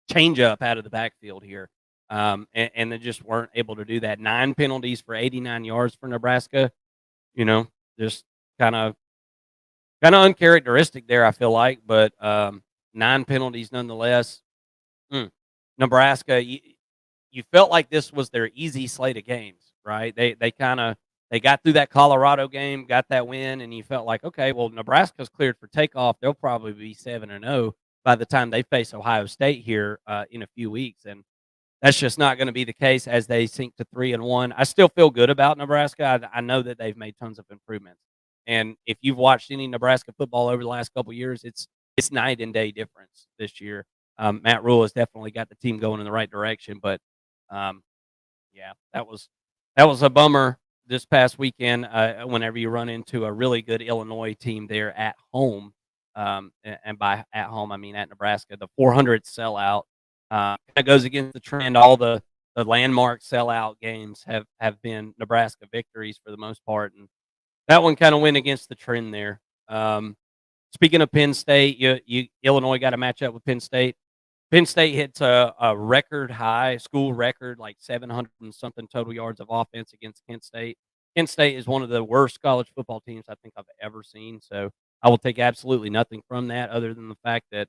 change up out of the backfield here. And they just weren't able to do that. 9 penalties for 89 yards for Nebraska. Just kind of uncharacteristic there, I feel like. But 9 penalties nonetheless. Nebraska, you felt like this was their easy slate of games, right? They got through that Colorado game, got that win, and you felt like, okay, well, Nebraska's cleared for takeoff. They'll probably be 7-0 by the time they face Ohio State here in a few weeks, and that's just not going to be the case as they sink to 3-1. I still feel good about Nebraska. I know that they've made tons of improvements, and if you've watched any Nebraska football over the last couple of years, it's night and day difference this year. Matt Rule has definitely got the team going in the right direction, but yeah, that was a bummer this past weekend. Whenever you run into a really good Illinois team there at home, and by at home I mean at Nebraska, the 400 sellout kind of goes against the trend. All the landmark sellout games have been Nebraska victories for the most part, and that one kind of went against the trend there. Speaking of Penn State, Illinois got a matchup with Penn State. Penn State hits a record high, school record, like 700 and something total yards of offense against Kent State. Kent State is one of the worst college football teams I think I've ever seen. So I will take absolutely nothing from that other than the fact that,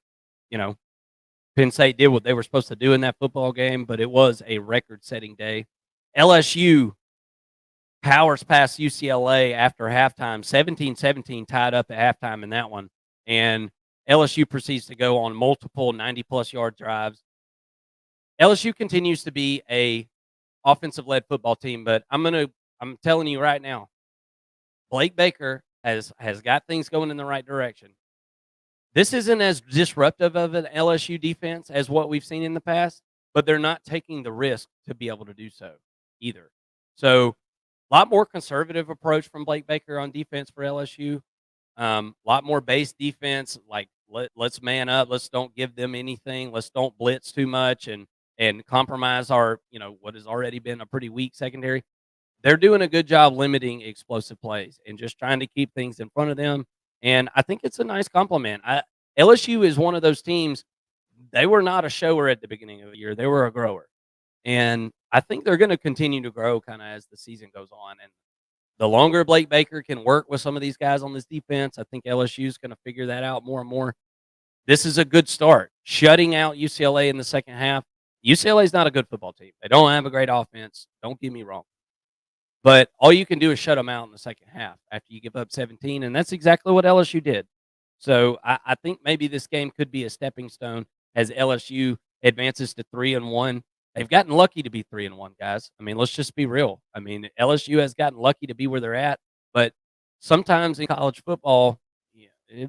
Penn State did what they were supposed to do in that football game, but it was a record-setting day. LSU powers past UCLA after halftime, 17-17 tied up at halftime in that one. And LSU proceeds to go on multiple 90-plus yard drives. LSU continues to be a offensive-led football team, but I'm telling you right now, Blake Baker has got things going in the right direction. This isn't as disruptive of an LSU defense as what we've seen in the past, but they're not taking the risk to be able to do so either. So, a lot more conservative approach from Blake Baker on defense for LSU. A lot more base defense, like let's man up. Let's don't give them anything. Let's don't blitz too much and compromise our, what has already been a pretty weak secondary. They're doing a good job limiting explosive plays and just trying to keep things in front of them. And I think it's a nice compliment. LSU is one of those teams. They were not a shower at the beginning of the year. They were a grower. And I think they're going to continue to grow kind of as the season goes on. And the longer Blake Baker can work with some of these guys on this defense, I think LSU is going to figure that out more and more. This is a good start. Shutting out UCLA in the second half. UCLA is not a good football team. They don't have a great offense. Don't get me wrong. But all you can do is shut them out in the second half after you give up 17, and that's exactly what LSU did. So I think maybe this game could be a stepping stone as LSU advances to 3-1. they've gotten lucky to be 3-1, guys. I mean, let's just be real. I mean, LSU has gotten lucky to be where they're at, but sometimes in college football, yeah,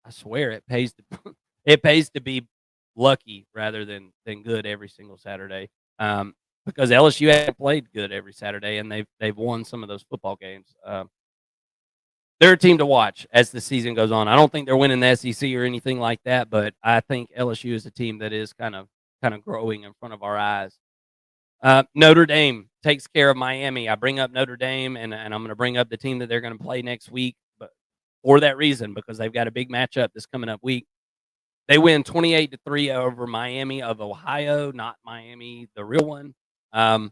I swear it pays to it pays to be lucky rather than good every single Saturday. Um, because LSU hasn't played good every Saturday, and they've won some of those football games. They're a team to watch as the season goes on. I don't think they're winning the SEC or anything like that, but I think LSU is a team that is kind of growing in front of our eyes. Notre Dame takes care of Miami. I bring up Notre Dame, and I'm going to bring up the team that they're going to play next week, but for that reason, because they've got a big matchup this coming up week. They win 28-3 over Miami of Ohio, not Miami, the real one. A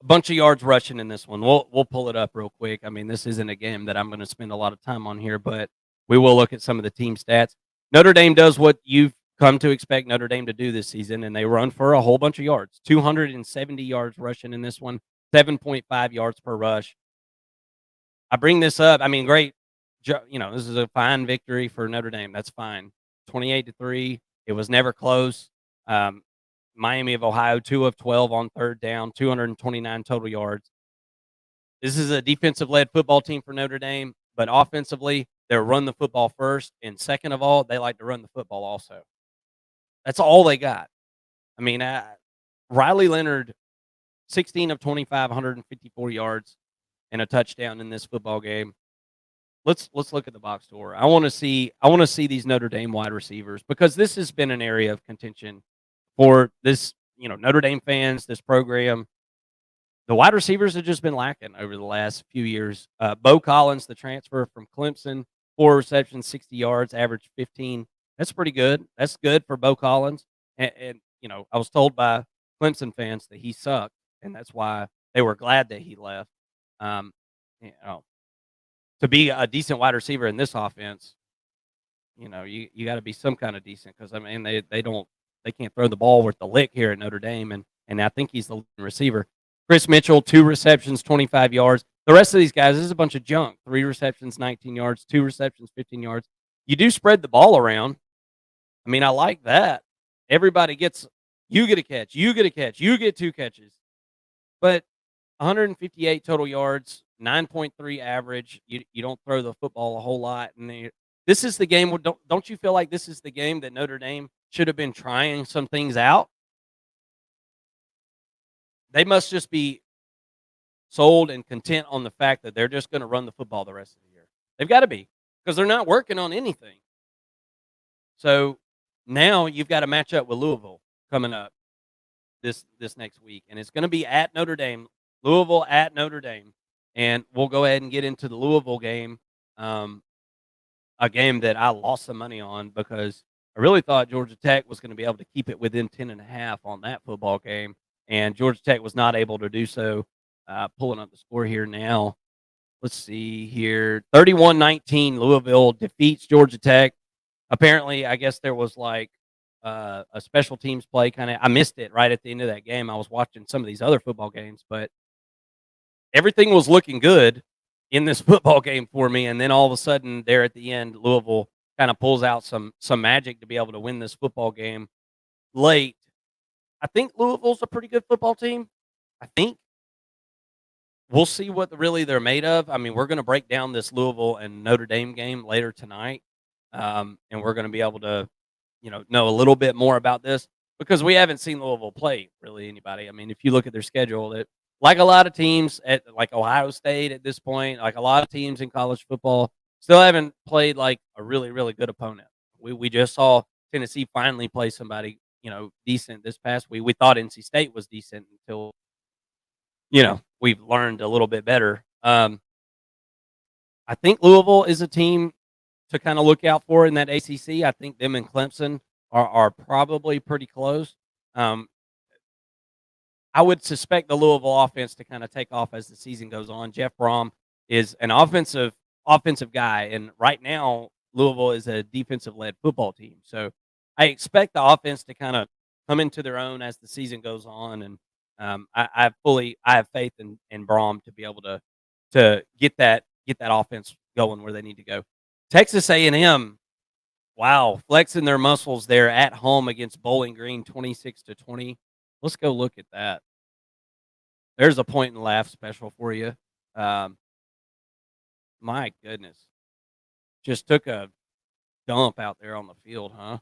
bunch of yards rushing in this one. We'll pull it up real quick. I mean, this isn't a game that I'm going to spend a lot of time on here, but we will look at some of the team stats. Notre Dame does what you've come to expect Notre Dame to do this season, and they run for a whole bunch of yards. 270 yards rushing in this one, 7.5 yards per rush. I bring this up. I mean, great. This is a fine victory for Notre Dame. That's fine. 28-3. It was never close. Miami of Ohio, 2 of 12 on third down, 229 total yards. This is a defensive-led football team for Notre Dame, but offensively, they'll run the football first, and second of all, they like to run the football also. That's all they got. I mean, Riley Leonard, 16 of 25, 154 yards, and a touchdown in this football game. Let's look at the box score. I want to see these Notre Dame wide receivers, because this has been an area of contention for this, Notre Dame fans, this program. The wide receivers have just been lacking over the last few years. Bo Collins, the transfer from Clemson, 4 receptions, 60 yards, average 15. That's pretty good. That's good for Bo Collins. And I was told by Clemson fans that he sucked, and that's why they were glad that he left. Um, to be a decent wide receiver in this offense, you got to be some kind of decent, because I mean they can't throw the ball worth the lick here at Notre Dame, and I think he's the leading receiver. Chris Mitchell, 2 receptions, 25 yards. The rest of these guys, this is a bunch of junk. 3 receptions, 19 yards. 2 receptions, 15 yards. You do spread the ball around. I mean, I like that. Everybody gets, you get a catch, you get a catch, you get 2 catches. But 158 total yards, 9.3 average. You don't throw the football a whole lot. And this is the game. Don't you feel like this is the game that Notre Dame should have been trying some things out? They must just be sold and content on the fact that they're just going to run the football the rest of the year. They've got to be, because they're not working on anything. So now you've got to match up with Louisville coming up this next week, and it's going to be at Notre Dame. Louisville at Notre Dame, and we'll go ahead and get into the Louisville game, a game that I lost some money on, because I really thought Georgia Tech was going to be able to keep it within 10.5 on that football game, and Georgia Tech was not able to do so. Pulling up the score here now. Let's see here. 31-19, Louisville defeats Georgia Tech. Apparently, I guess there was like a special teams play kind of. I missed it right at the end of that game. I was watching some of these other football games, but everything was looking good in this football game for me. And then all of a sudden, there at the end, Louisville kind of pulls out some magic to be able to win this football game late. I think Louisville's a pretty good football team. I think. We'll see what really they're made of. I mean, we're going to break down this Louisville and Notre Dame game later tonight, and we're going to be able to, know a little bit more about this, because we haven't seen Louisville play really anybody. I mean, if you look at their schedule, that like a lot of teams at like Ohio State at this point, like a lot of teams in college football, still haven't played like a really, really good opponent. We just saw Tennessee finally play somebody, decent this past week. We thought NC State was decent until we've learned a little bit better. I think Louisville is a team to kind of look out for in that ACC. I think them and Clemson are probably pretty close. I would suspect the Louisville offense to kind of take off as the season goes on. Jeff Brom is an offensive guy, and right now Louisville is a defensive-led football team. So I expect the offense to kind of come into their own as the season goes on, and I have faith in Brom to be able to get that offense going where they need to go. Texas A&M, wow, flexing their muscles there at home against Bowling Green, 26-20. let's go look at that. There's a point and laugh special for you. Um, my goodness, just took a dump out there on the field, huh?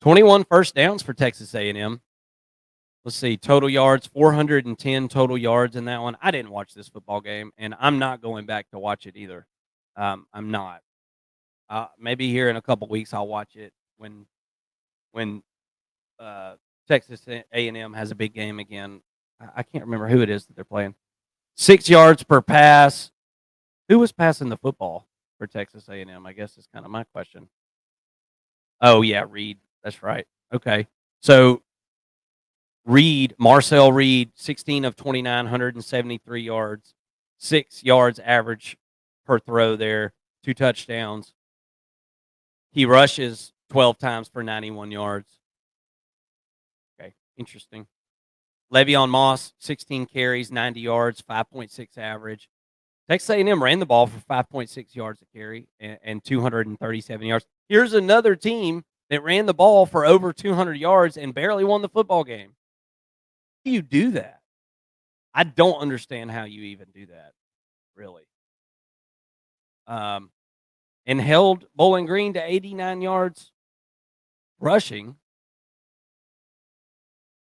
21 first downs for Texas A&M. Let's see, total yards, 410 total yards in that one. I didn't watch this football game, and I'm not going back to watch it either. I'm not. Maybe here in a couple weeks I'll watch it when uh, Texas A&M has a big game again. I can't remember who it is that they're playing. 6 yards per pass. Who was passing the football for Texas A&M? I guess is kind of my question. Oh yeah, Reed. That's right. Okay, so Marcel Reed, 16 of 29, 173 yards, 6 yards average per throw there, 2 touchdowns. He rushes 12 times for 91 yards. Okay, interesting. Le'Veon Moss, 16 carries, 90 yards, 5.6 average. Texas A&M ran the ball for 5.6 yards a carry and 237 yards. Here's another team that ran the ball for over 200 yards and barely won the football game. How do you do that? I don't understand how you even do that, really. And held Bowling Green to 89 yards rushing,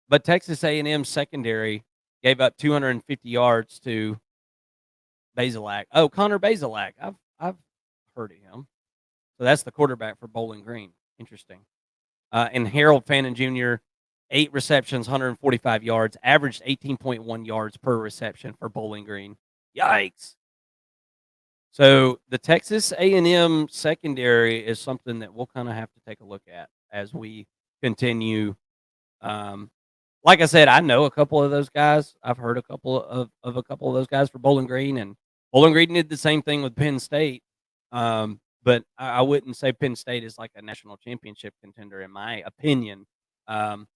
but Texas A&M secondary gave up 250 yards to Bazelak. Oh, Connor Bazelak. I've heard of him. So that's the quarterback for Bowling Green. Interesting. And Harold Fannin Jr., 8 receptions, 145 yards, averaged 18.1 yards per reception for Bowling Green. Yikes. So the Texas A&M secondary is something that we'll kind of have to take a look at as we continue. Like I said, I know a couple of those guys. I've heard a couple of a couple of those guys for Bowling Green, and Bowling Green did the same thing with Penn State. But I wouldn't say Penn State is like a national championship contender, in my opinion. Um,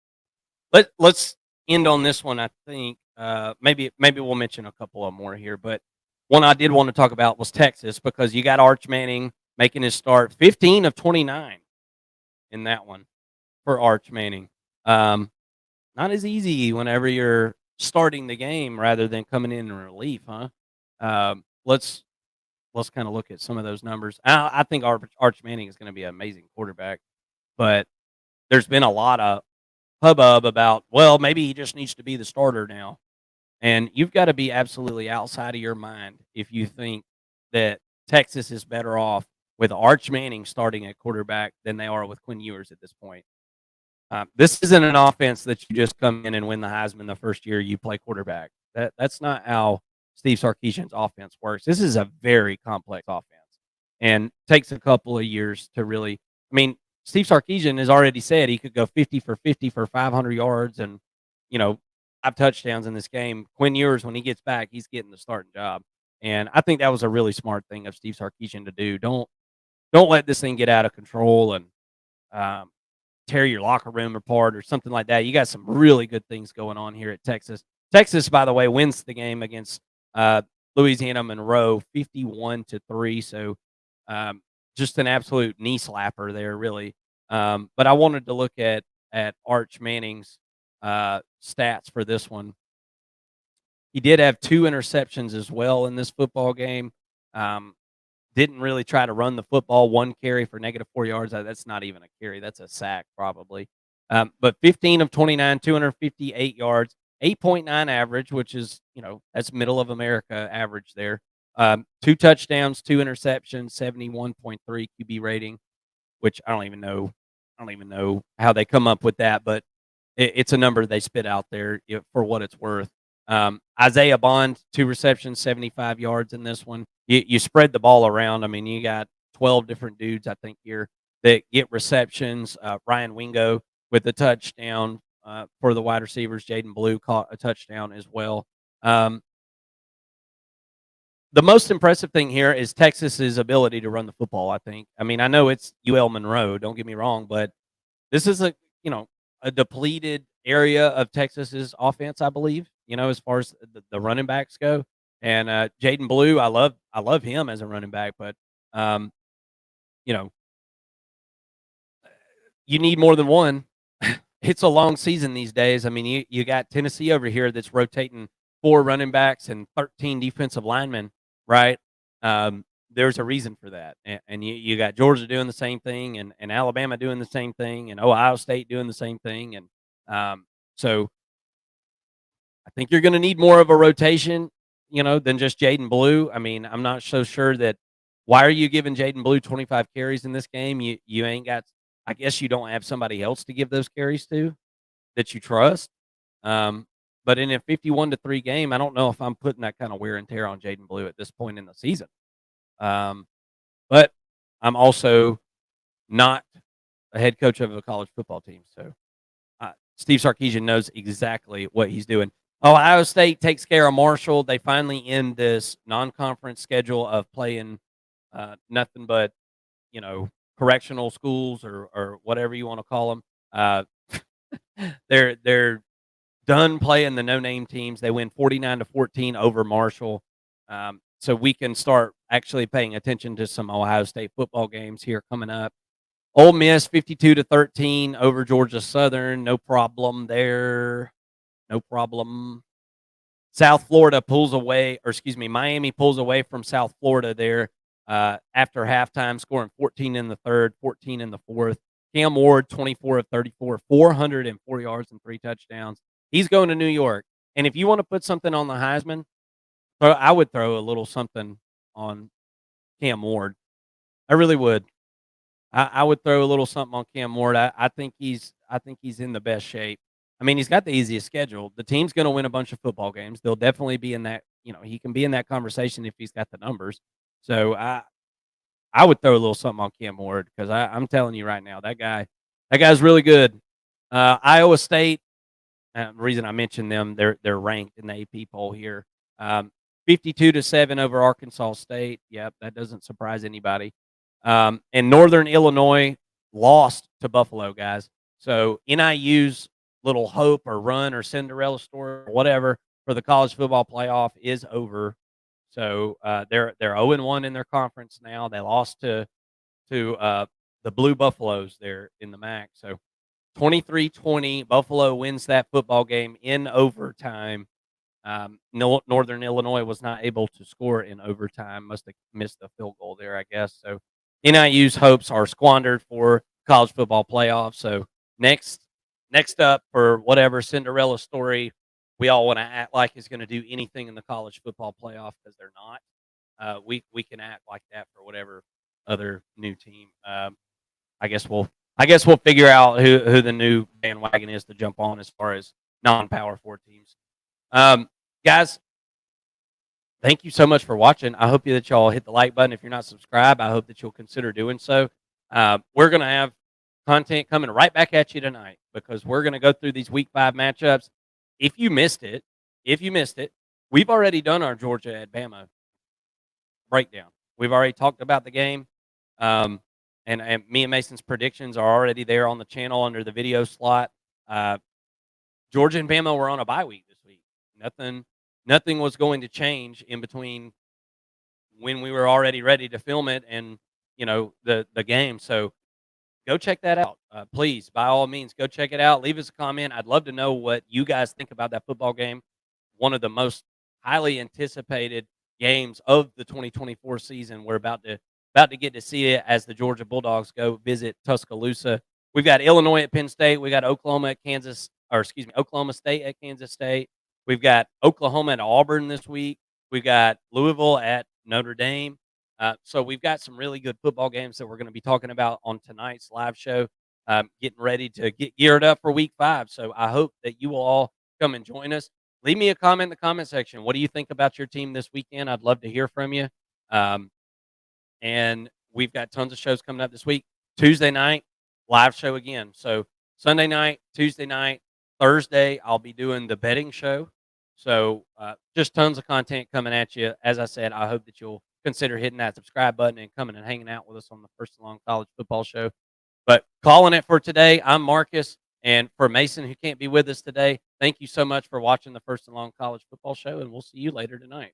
let's end on this one. I think maybe we'll mention a couple of more here, but one I did want to talk about was Texas because you got Arch Manning making his start, 15 of 29 in that one for Arch Manning. Not as easy whenever you're starting the game rather than coming in relief, huh? Let's kind of look at some of those numbers. I think Arch Manning is going to be an amazing quarterback, but there's been a lot of hubbub about, well, maybe he just needs to be the starter now. And you've got to be absolutely outside of your mind if you think that Texas is better off with Arch Manning starting at quarterback than they are with Quinn Ewers at this point. This isn't an offense that you just come in and win the Heisman the first year you play quarterback. That's not how Steve Sarkisian's offense works. This is a very complex offense and takes a couple of years to really. I mean, Steve Sarkisian has already said he could go 50 for 50 for 500 yards and, 5 touchdowns in this game. Quinn Ewers, when he gets back, he's getting the starting job. And I think that was a really smart thing of Steve Sarkisian to do. Don't let this thing get out of control and tear your locker room apart or something like that. You got some really good things going on here at Texas. Texas, by the way, wins the game against Louisiana Monroe 51-3. So just an absolute knee slapper there, really. But I wanted to look at Arch Manning's stats for this one. He did have 2 interceptions as well in this football game. Didn't really try to run the football. 1 carry for -4 yards. That's not even a carry. That's a sack probably. But 15 of 29, 258 yards, 8.9 average, which is, that's middle of America average there. 2 touchdowns, 2 interceptions, 71.3 QB rating, which I don't even know how they come up with that, but it's a number they spit out there for what it's worth. Isaiah Bond, 2 receptions, 75 yards in this one. You spread the ball around. I mean, you got 12 different dudes, I think, here that get receptions. Ryan Wingo with a touchdown for the wide receivers. Jaden Blue caught a touchdown as well. The most impressive thing here is Texas's ability to run the football, I think. I mean, I know it's UL Monroe, don't get me wrong, but this is a depleted area of Texas's offense, I believe, as far as the running backs go. And Jaden Blue, I love him as a running back, but you need more than one. it's a long season these days. I mean, you got Tennessee over here that's rotating 4 running backs and 13 defensive linemen, right? There's a reason for that, and you got Georgia doing the same thing, and Alabama doing the same thing, and Ohio State doing the same thing, and so I think you're going to need more of a rotation, than just Jaden Blue. I mean, I'm not so sure that. Why are you giving Jaden Blue 25 carries in this game? You ain't got. I guess you don't have somebody else to give those carries to that you trust. Um, but in a 51-3 game, I don't know if I'm putting that kind of wear and tear on Jaden Blue at this point in the season. But I'm also not a head coach of a college football team, so Steve Sarkisian knows exactly what he's doing. Ohio State takes care of Marshall. They finally end this non-conference schedule of playing nothing but, correctional schools or whatever you want to call them. They're done playing the no-name teams. They win 49-14 over Marshall. So we can start actually paying attention to some Ohio State football games here coming up. Ole Miss 52-13 over Georgia Southern. No problem there. No problem. South Florida pulls away, or excuse me, Miami pulls away from South Florida there after halftime, scoring 14 in the third, 14 in the fourth. Cam Ward, 24 of 34, 404 yards and 3 touchdowns. He's going to New York. And if you want to put something on the Heisman, I would throw a little something on Cam Ward. I really would. I would throw a little something on Cam Ward. I think he's in the best shape. I mean, he's got the easiest schedule. The team's going to win a bunch of football games. They'll definitely be in that. He can be in that conversation if he's got the numbers. So I would throw a little something on Cam Ward because I'm telling you right now, that guy's really good. Iowa State. The reason I mentioned them, they're ranked in the AP poll here. 52-7 over Arkansas State. Yep, that doesn't surprise anybody. And Northern Illinois lost to Buffalo, guys. So NIU's little hope or run or Cinderella story or whatever for the college football playoff is over. So they're 0-1 in their conference now. They lost to the Blue Buffaloes there in the MAC. So 23-20, Buffalo wins that football game in overtime. Northern Illinois was not able to score in overtime. Must have missed the field goal there, I guess. So NIU's hopes are squandered for college football playoffs. So next up for whatever Cinderella story we all want to act like is going to do anything in the college football playoff because they're not. We can act like that for whatever other new team. I guess we'll figure out who the new bandwagon is to jump on as far as non-Power 4 teams. Guys, thank you so much for watching. I hope that y'all hit the like button. If you're not subscribed, I hope that you'll consider doing so. We're going to have content coming right back at you tonight because we're going to go through these Week 5 matchups. If you missed it, we've already done our Georgia at Bama breakdown. We've already talked about the game. And me and Mason's predictions are already there on the channel under the video slot. Georgia and Bama were on a bye week this week. Nothing was going to change in between when we were already ready to film it and the game. So go check that out. Please, by all means, go check it out. Leave us a comment. I'd love to know what you guys think about that football game. One of the most highly anticipated games of the 2024 season. We're about to get to see it as the Georgia Bulldogs go visit Tuscaloosa. We've got Illinois at Penn State. We got Oklahoma State at Kansas State. We've got Oklahoma at Auburn this week. We've got Louisville at Notre Dame. So we've got some really good football games that we're going to be talking about on tonight's live show, getting ready to get geared up for Week 5. So I hope that you will all come and join us. Leave me a comment in the comment section. What do you think about your team this weekend? I'd love to hear from you. And we've got tons of shows coming up this week. Tuesday night, live show again. So Sunday night, Tuesday night, Thursday, I'll be doing the betting show. So just tons of content coming at you. As I said, I hope that you'll consider hitting that subscribe button and coming and hanging out with us on the First and Long College Football Show. But calling it for today, I'm Marcus. And for Mason, who can't be with us today, thank you so much for watching the First and Long College Football Show, and we'll see you later tonight.